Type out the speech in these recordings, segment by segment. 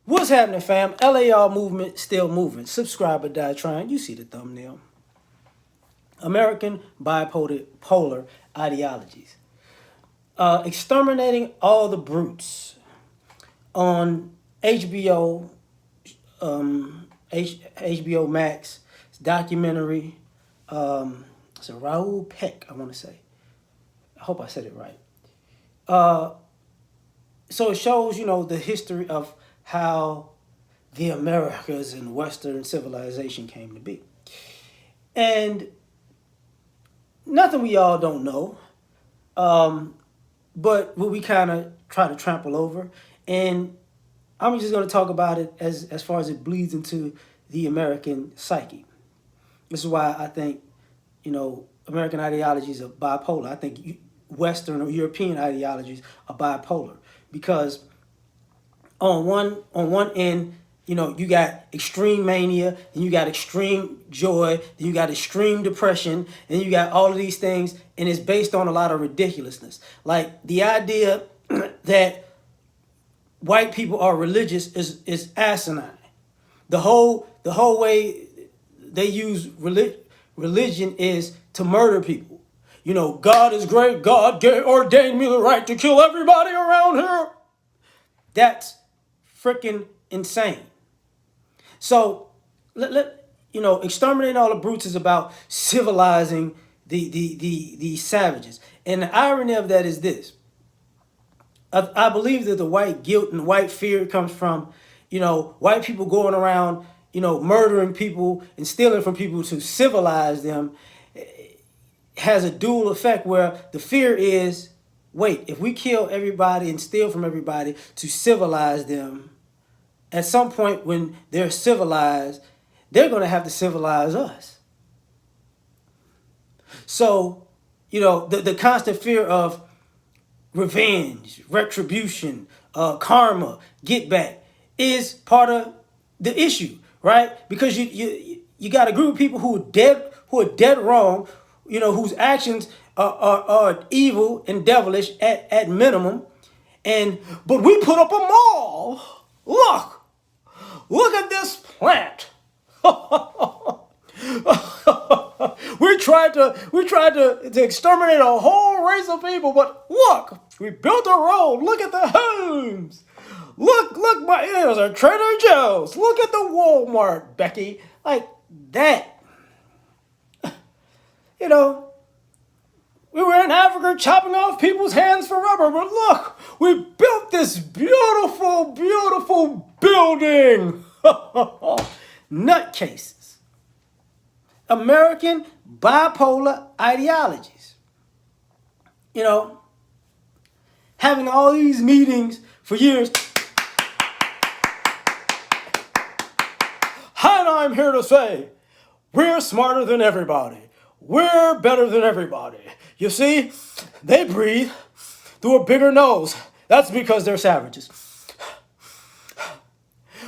What's happening, fam? L.A.R. movement still moving. Subscribe or die trying. You see the thumbnail. American bipolar ideologies. Exterminating all the brutes on HBO, HBO Max. It's documentary. It's a Raoul Peck, I want to say. I hope I said it right. Uh, so it shows, the history of how the Americas and Western civilization came to be. And nothing we all don't know, but what we kind of try to trample over. And I'm just going to talk about it as far as it bleeds into the American psyche. This is why I think, American ideologies are bipolar. I think Western or European ideologies are bipolar because on one end, you got extreme mania, then you got extreme joy, then you got extreme depression, and you got all of these things, and it's based on a lot of ridiculousness. Like the idea that white people are religious is asinine. The whole way they use religion is to murder people. God is great. God ordained me the right to kill everybody around here. That's freaking insane. So exterminating all the brutes is about civilizing the savages. And the irony of that is this. I believe that the white guilt and white fear comes from, white people going around, murdering people and stealing from people to civilize them has a dual effect where the fear is, wait, if we kill everybody and steal from everybody to civilize them, at some point when they're civilized, they're going to have to civilize us. So, the constant fear of revenge, retribution, karma, get back is part of the issue, right? Because you got a group of people who are dead wrong, whose actions are evil and devilish at minimum, but we put up a mall. Look at this plant. we tried to exterminate a whole race of people, but look, we built a road. Look at the homes. Look, my ears are Trader Joe's. Look at the Walmart, Becky. Like that. We were in Africa chopping off people's hands for rubber, but look, we built this beautiful, beautiful building. Nutcases. American bipolar ideologies. Having all these meetings for years. And I'm here to say, we're smarter than everybody. We're better than everybody. You see, they breathe through a bigger nose. That's because they're savages.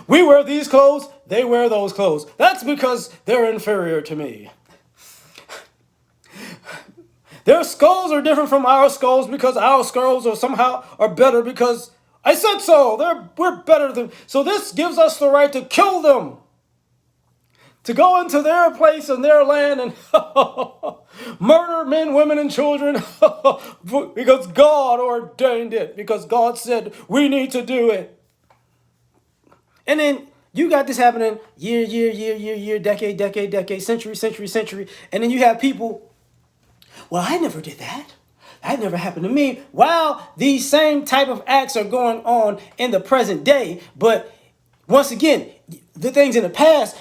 We wear these clothes, they wear those clothes. That's because they're inferior to me. Their skulls are different from our skulls because our skulls are better because I said so. We're better than. So this gives us the right to kill them. To go into their place and their land and murder men, women, and children because God ordained it, because God said we need to do it. And then you got this happening year, decade, century. And then you have people, well, I never did that. That never happened to me. While these same type of acts are going on in the present day. But once again, the things in the past,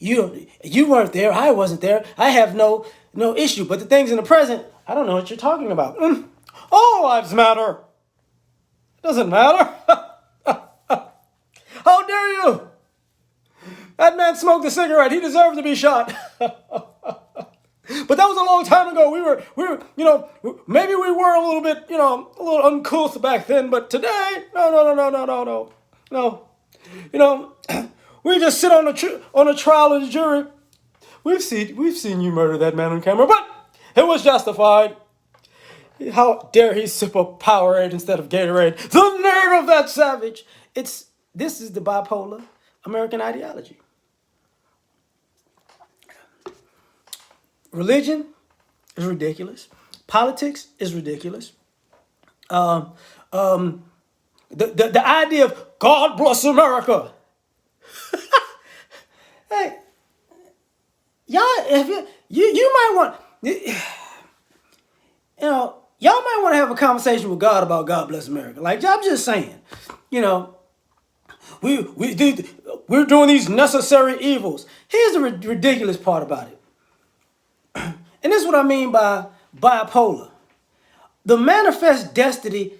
you weren't there. I wasn't there. I have no issue. But the things in the present, I don't know what you're talking about. All lives matter. Doesn't matter. How dare you? That man smoked a cigarette. He deserved to be shot. But that was a long time ago. We were, maybe we were a little bit, a little uncouth back then. But today, no. We just sit on a trial of the jury. We've seen you murder that man on camera, but it was justified. How dare he sip a Powerade instead of Gatorade? The nerve of that savage! It's This is the bipolar American ideology. Religion is ridiculous. Politics is ridiculous. Um, um, the idea of God bless America. Hey, y'all, if you might want, y'all might want to have a conversation with God about God bless America. Like, I'm just saying, you know, we're doing these necessary evils. Here's the ridiculous part about it, and this is what I mean by bipolar. The manifest destiny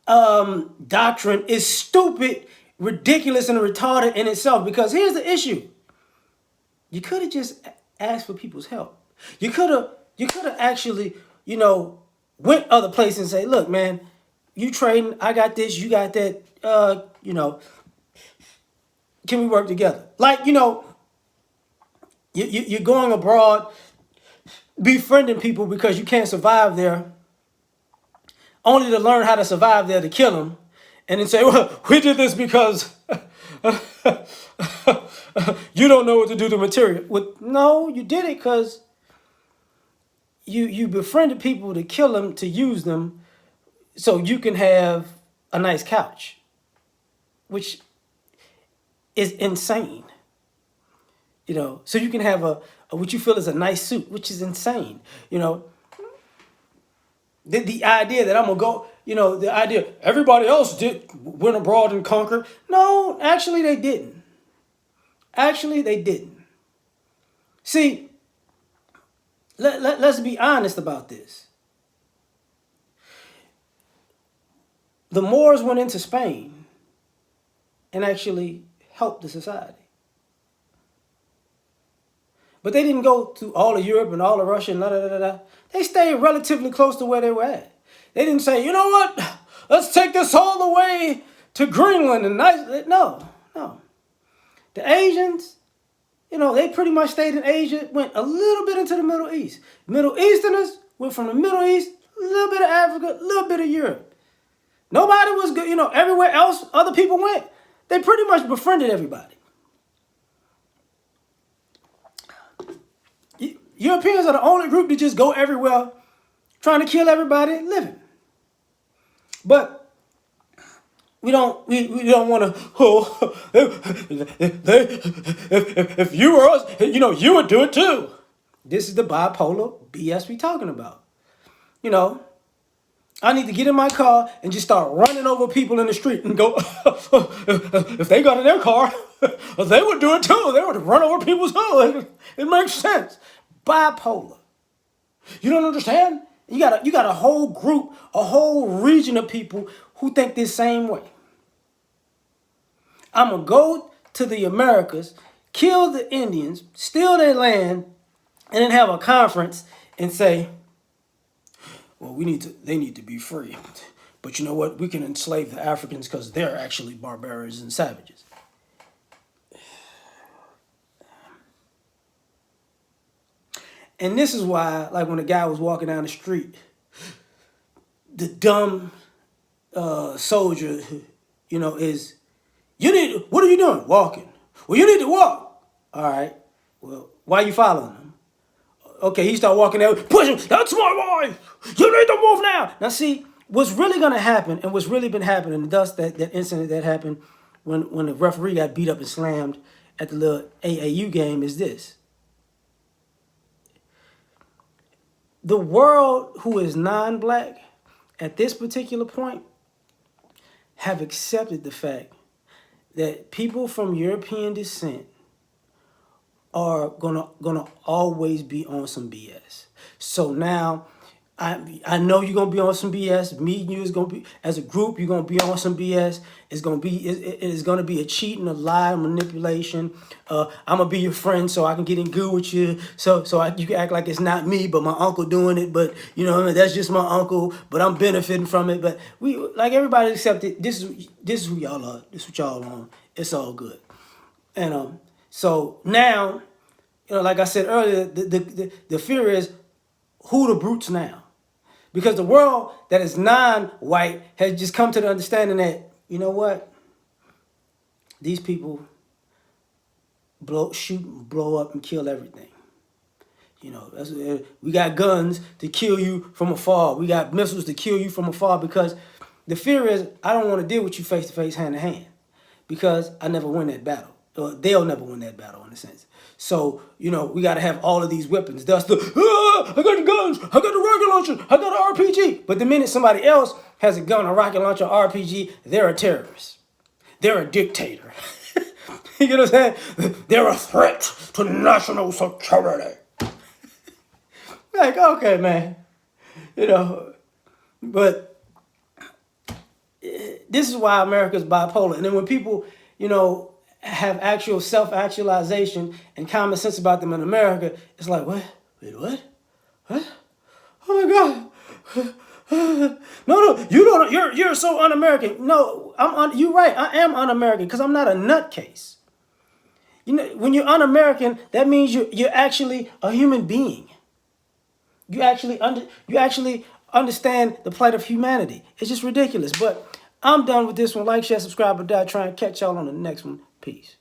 doctrine is stupid, ridiculous, and retarded in itself. Because here's the issue: you could have just asked for people's help. You could have actually, went other places and say, look, man, you trading, I got this, you got that, can we work together? Like, you're going abroad, befriending people because you can't survive there, only to learn how to survive there to kill them, and then say, well, we did this because you don't know what to do to material. No, you did it because you befriended people to kill them, to use them, so you can have a nice couch, which is insane. So you can have a what you feel is a nice suit, which is insane. The idea that I'm gonna go, the idea everybody else went abroad and conquered. No, actually they didn't. Actually they didn't. See, let's be honest about this. The Moors went into Spain and actually helped the society. But they didn't go to all of Europe and all of Russia and da da da da. They stayed relatively close to where they were at. They didn't say, you know what, let's take this all the way to Greenland and nice. No. The Asians, they pretty much stayed in Asia, went a little bit into the Middle East. Middle Easterners went from the Middle East, a little bit of Africa, a little bit of Europe. Nobody was good, everywhere else other people went, they pretty much befriended everybody. Europeans are the only group that just go everywhere trying to kill everybody living. But we don't want to, if you were us, you would do it too. This is the bipolar BS we talking about. I need to get in my car and just start running over people in the street and go, if they got in their car, they would do it too. They would run over people's too. It makes sense. Bipolar. You don't understand? You got a whole group, a whole region of people who think this same way. I'm going to go to the Americas, kill the Indians, steal their land, and then have a conference and say, well, they need to be free. But you know what? We can enslave the Africans because they're actually barbarians and savages. And this is why, like when a guy was walking down the street, the dumb soldier, is, what are you doing? Walking. Well, you need to walk. All right. Well, why are you following him? Okay, he started walking there, push him. That's my wife. You need to move now. Now, see, what's really going to happen and what's really been happening, thus that incident that happened when the referee got beat up and slammed at the little AAU game is this. The world who is non-black at this particular point have accepted the fact that people from European descent are gonna always be on some BS. So now I know you're gonna be on some BS. Me and you is gonna be, as a group, you're gonna be on some BS. It's gonna be it is gonna be a cheating, a lie, manipulation. I'm gonna be your friend so I can get in good with you. You can act like it's not me, but my uncle doing it. But that's just my uncle. But I'm benefiting from it. But we, like, everybody accepted. This is who y'all are. This is what y'all on. It's all good. And so now, like I said earlier, the fear is who the brutes now. Because the world that is non-white has just come to the understanding that, you know what? These people shoot, blow up, and kill everything. You know, we got guns to kill you from afar. We got missiles to kill you from afar because the fear is I don't want to deal with you face to face, hand to hand, because I never win that battle. Or they'll never win that battle in a sense. So, you know, we got to have all of these weapons. That's the, I got the guns, I got the rocket launcher, I got the RPG. But the minute somebody else has a gun, a rocket launcher, RPG, they're a terrorist. They're a dictator. You know what I'm saying? They're a threat to national security. Like, okay, man. You know, but this is why America's bipolar. And then when people, you know, have actual self-actualization and common sense about them in America, it's like, what? Wait, what? What? Oh my God. No, you don't. You're so un-American. No, you're right. I am un-American because I'm not a nutcase. You know, when you're un-American, that means you're actually a human being. You actually understand the plight of humanity. It's just ridiculous. But I'm done with this one. Like, share, subscribe, or die. Try and catch y'all on the next one. Peace.